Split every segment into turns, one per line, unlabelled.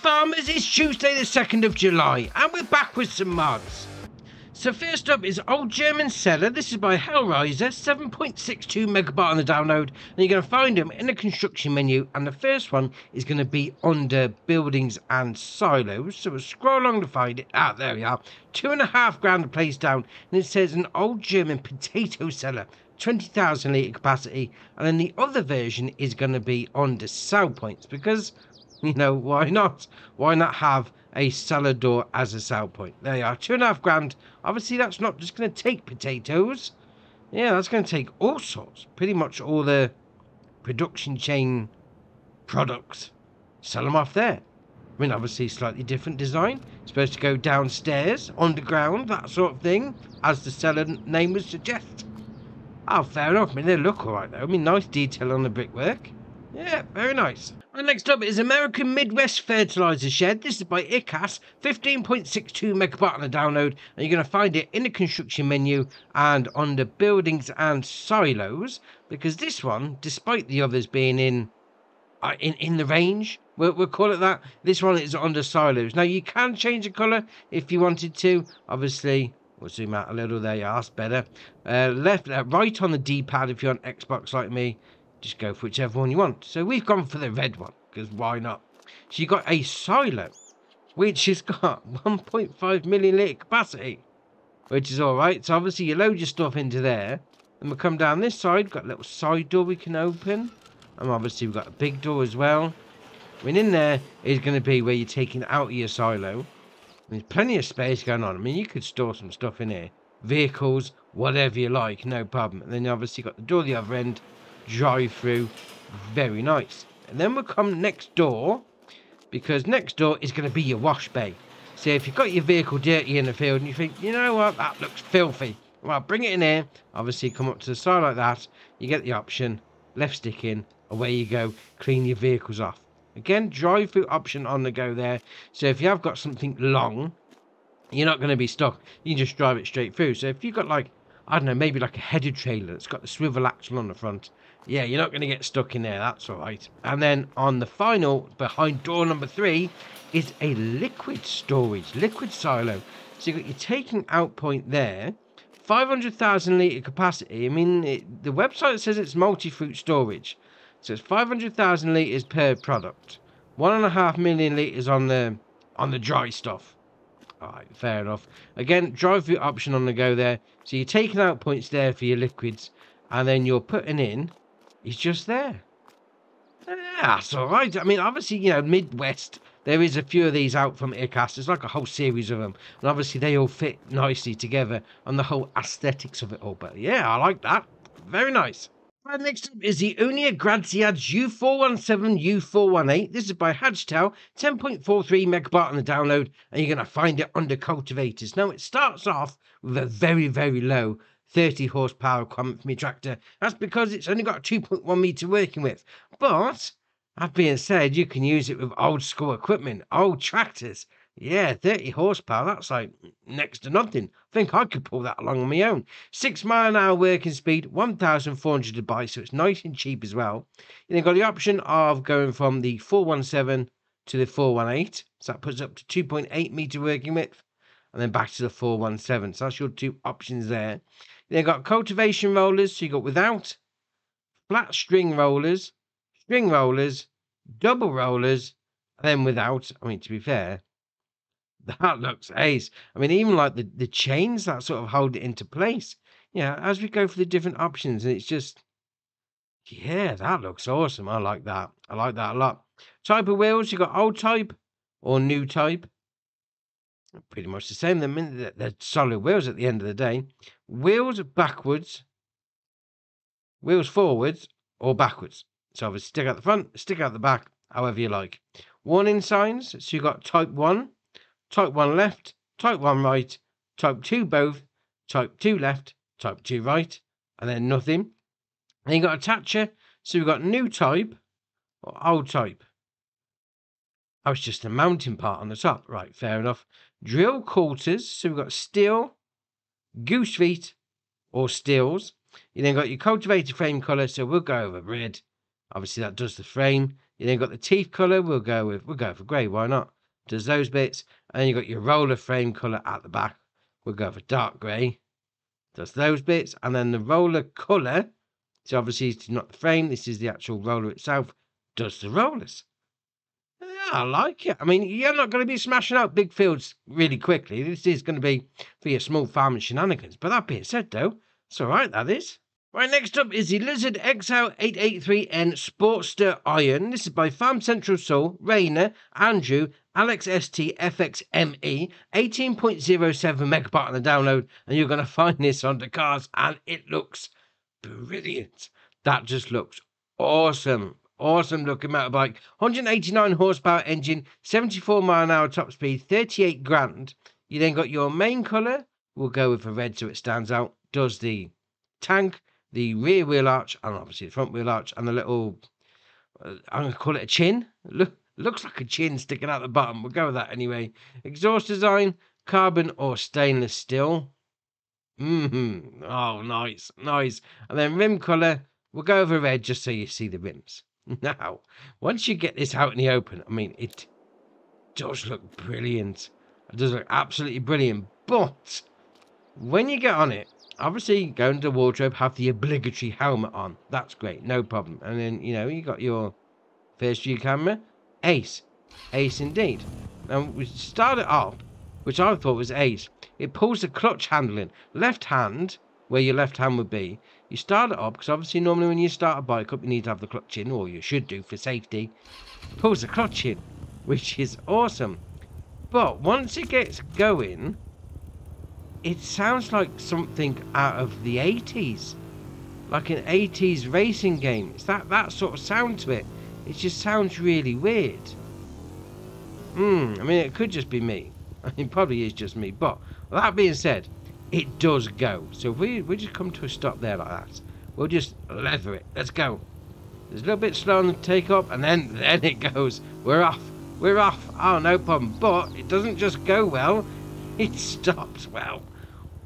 farmers, it's Tuesday the 2nd of July and we're back with some mods. So first up is Old German Cellar. This is by Hellraiser, 7.62 megabyte on the download, and you're going to find them in the construction menu, and the first one is going to be under buildings and silos. So we'll scroll along to find it. Ah, there we are. £2.5 to place down, and it says an Old German potato cellar, 20,000 litre capacity, and then the other version is going to be under sell points, because, you know, why not? Why not have a cellar door as a sell point? There you are, £2.5. Obviously, that's not just going to take potatoes. Yeah, that's going to take all sorts. Pretty much all the production chain products. Sell them off there. I mean, obviously, slightly different design. It's supposed to go downstairs, underground, that sort of thing, as the cellar name would suggest. Oh, fair enough. I mean, they look all right, though. I mean, nice detail on the brickwork. Yeah, very nice. And next up is American Midwest Fertilizer Shed. This is by ICAS, 15.62 megabyte on the download, and you're going to find it in the construction menu and under buildings and silos, because this one, despite the others being in the range, we'll call it that, this one is under silos. Now, you can change the colour if you wanted to. Obviously, we'll zoom out a little. There you are, that's better. Right on the D-pad if you're on Xbox like me. Just go for whichever one you want. So we've gone for the red one, because why not? So you've got a silo, which has got 1.5 million litre capacity, which is all right. So obviously you load your stuff into there, and we'll come down this side. Got a little side door we can open, and obviously we've got a big door as well. I mean, in there is going to be where you're taking out of your silo. There's plenty of space going on. I mean, you could store some stuff in here, vehicles, whatever you like, no problem. And then you obviously got the door at the other end. Drive through, very nice. And then we'll come next door, because next door is going to be your wash bay. So if you've got your vehicle dirty in the field and you think, you know what, that looks filthy, well, bring it in here. Obviously come up to the side like that, you get the option, left stick in, away you go, clean your vehicles off. Again, drive through option on the go there. So if you have got something long, you're not going to be stuck, you can just drive it straight through. So if you've got, like, I don't know, maybe like a headed trailer that's got the swivel axle on the front, yeah, you're not going to get stuck in there, that's all right. And then on the final, behind door number 3, is a liquid storage, liquid silo. So you've got your taking out point there, 500,000 litre capacity. I mean, the website says it's multi-fruit storage. So it's 500,000 litres per product. 1.5 million litres on the dry stuff. Alright, fair enough. Again, drive-through option on the go there. So you're taking out points there for your liquids, and then you're putting in is just there. Yeah, that's alright. I mean, obviously, you know, Midwest, there is a few of these out from ICAS. There's like a whole series of them. And obviously, they all fit nicely together on the whole aesthetics of it all. But yeah, I like that. Very nice. And next up is the Unia Graziads U417 U418. This is by Hadgetel, 10.43 megabyte on the download, and you're going to find it under cultivators. Now, it starts off with a very, very low 30 horsepower requirement for my tractor. That's because it's only got a 2.1 metre working with. But, that being said, you can use it with old school equipment, old tractors. Yeah, 30 horsepower, that's like next to nothing. I think I could pull that along on my own. 6 mile an hour working speed, 1,400 to buy, so it's nice and cheap as well. You then got the option of going from the 417 to the 418. So that puts up to 2.8 metre working width. And then back to the 417. So that's your two options there. You then got cultivation rollers. So you got without, flat string rollers, double rollers, and then without. I mean, to be fair, that looks ace. I mean, even like the chains that sort of hold it into place. Yeah, as we go for the different options, and it's just, yeah, that looks awesome. I like that. I like that a lot. Type of wheels, you got old type or new type. Pretty much the same. They're solid wheels at the end of the day. Wheels backwards, wheels forwards or backwards. So obviously stick out the front, stick out the back, however you like. Warning signs. So you got type 1. Type 1 left, type 1 right, type 2 both, type 2 left, type 2 right, and then nothing. Then you got attacher, so we've got new type or old type. Oh, it's just the mounting part on the top. Right, fair enough. Drill quarters, so we've got steel, goose feet, or steels. You then got your cultivated frame colour, so we'll go over red. Obviously, that does the frame. You then got the teeth colour. We'll go for grey. Why not? Does those bits. And then you got your roller frame colour at the back. We'll go for dark grey. Does those bits. And then the roller colour. So obviously it's not the frame. This is the actual roller itself. Does the rollers. Yeah, I like it. I mean, you're not going to be smashing out big fields really quickly. This is going to be for your small farming shenanigans. But that being said, though, it's all right, that is. Right, next up is the Lizard XL883N Sportster Iron. This is by Farm Central Soul, Rainer, Andrew, Alex ST, FXME, 18.07 megabyte on the download, and you're going to find this on the cars, and it looks brilliant. That just looks awesome. Awesome looking motorbike. 189 horsepower engine, 74 mile an hour top speed, 38 grand. You then got your main colour. We'll go with a red so it stands out. Does the tank, the rear wheel arch, and obviously the front wheel arch, and the little, I'm going to call it a chin. Looks like a chin sticking out the bottom. We'll go with that anyway. Exhaust design, carbon or stainless steel. Oh, nice. And then rim colour, we'll go over red just so you see the rims. Now, once you get this out in the open, I mean, it does look brilliant. It does look absolutely brilliant. But when you get on it, obviously go into the wardrobe, have the obligatory helmet on. That's great, no problem. And then, you got your first view camera. Ace indeed. Now, we started off, which I thought was ace. It pulls the clutch handling. Left hand, where your left hand would be. You start it up, because obviously normally when you start a bike up, you need to have the clutch in, or you should do for safety. It pulls the clutch in, which is awesome. But once it gets going, it sounds like something out of the 80s. Like an 80s racing game. It's that sort of sound to it. It just sounds really weird. I mean, it could just be me. I mean, it probably is just me. But that being said, it does go. So if we just come to a stop there like that, we'll just leather it. Let's go. There's a little bit slow on the take up, and then it goes. We're off. Oh, no problem. But it doesn't just go well. It stops well.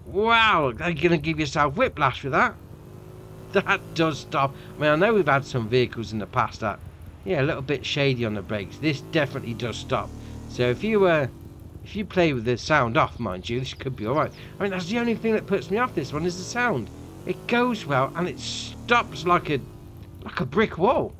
Wow. Are you going to give yourself whiplash with that? That does stop. I mean, I know we've had some vehicles in the past that, a little bit shady on the brakes. This definitely does stop. So if you play with the sound off, mind you, this could be alright. I mean, that's the only thing that puts me off this one is the sound. It goes well and it stops like a brick wall.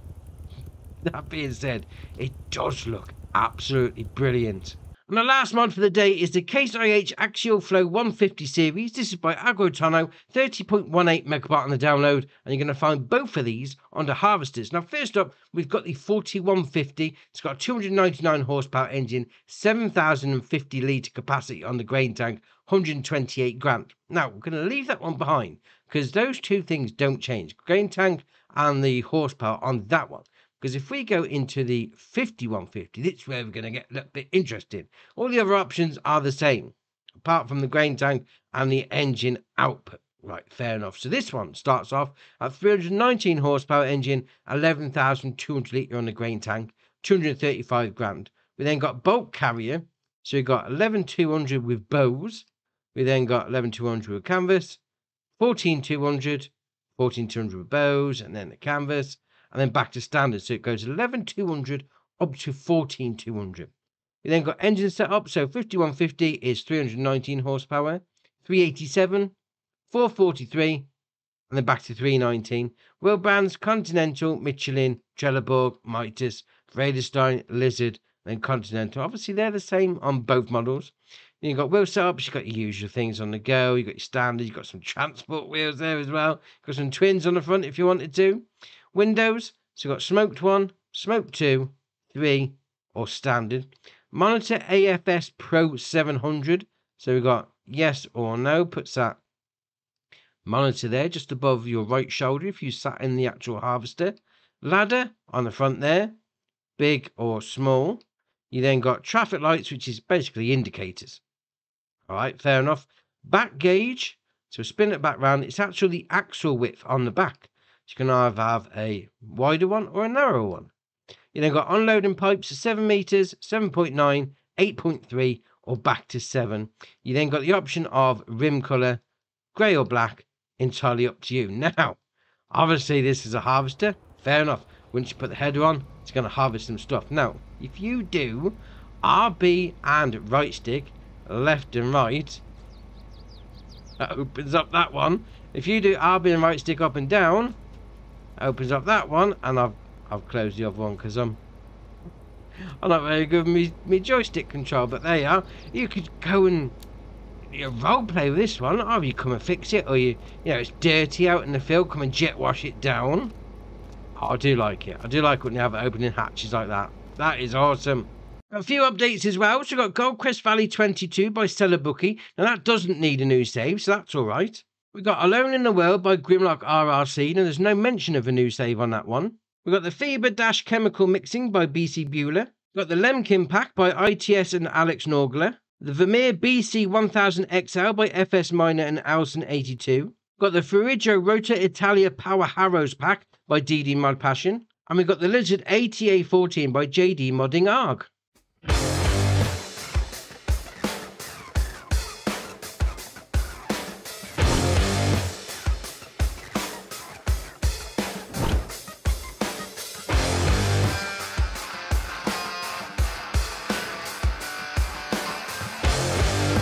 That being said, it does look absolutely brilliant. And the last mod for the day is the Case IH Axial Flow 150 series. This is by Agrotono, 30.18 megabyte on the download, and you're going to find both of these on the harvesters. Now, first up, we've got the 4150. It's got a 299 horsepower engine, 7,050 litre capacity on the grain tank, 128 grand. Now, we're going to leave that one behind because those two things don't change, grain tank and the horsepower on that one. Because if we go into the 5150, that's where we're going to get a little bit interesting. All the other options are the same, apart from the grain tank and the engine output. Right, fair enough. So this one starts off at 319 horsepower engine, 11,200 litre on the grain tank, 235 grand. We then got bulk carrier. So we've got 11,200 with bows. We then got 11,200 with canvas, 14,200, 14,200 with bows, and then the canvas. And then back to standard, so it goes 11,200 up to 14,200. We then got engine setup, so 5150 is 319 horsepower, 387, 443, and then back to 319. Wheel brands, Continental, Michelin, Trelleborg, Mitas, Vredestein, Lizard, then Continental. Obviously, they're the same on both models. Then you've got wheel setups, you've got your usual things on the go, you've got your standard, you've got some transport wheels there as well, got some twins on the front if you wanted to. Windows, so we've got smoked 1, smoked 2, 3, or standard. Monitor AFS Pro 700, so we've got yes or no, puts that monitor there just above your right shoulder if you sat in the actual harvester. Ladder on the front there, big or small. You then got traffic lights, which is basically indicators. All right, fair enough. Back gauge, so spin it back round. It's actually the axle width on the back. So you can either have a wider one or a narrower one. You then got unloading pipes of 7 meters, 7.9, 8.3, or back to 7. You then got the option of rim color, grey or black, entirely up to you. Now, obviously this is a harvester, fair enough. Once you put the header on, it's going to harvest some stuff. Now, if you do RB and right stick, left and right, that opens up that one. If you do RB and right stick up and down, opens up that one, and I've closed the other one because I'm not very good with me joystick control. But there you are. You could go and role play with this one, or you come and fix it, or you know it's dirty out in the field, come and jet wash it down. Oh, I do like it. I do like when you have it opening hatches like that. That is awesome. A few updates as well. So we've got Goldcrest Valley 22 by Stellar Bookie. Now that doesn't need a new save, so that's all right. We've got Alone in the World by Grimlock RRC. Now there's no mention of a new save on that one. We've got the Fever Dash Chemical Mixing by BC Bueller. We've got the Lemkin Pack by ITS and Alex Norgler. The Vermeer BC 1000 XL by FS Miner and Alson 82. We've got the Furiggio Rota Italia Power Harrows Pack by DD Mod Passion. And we've got the Lizard ATA 14 by JD Modding ARG.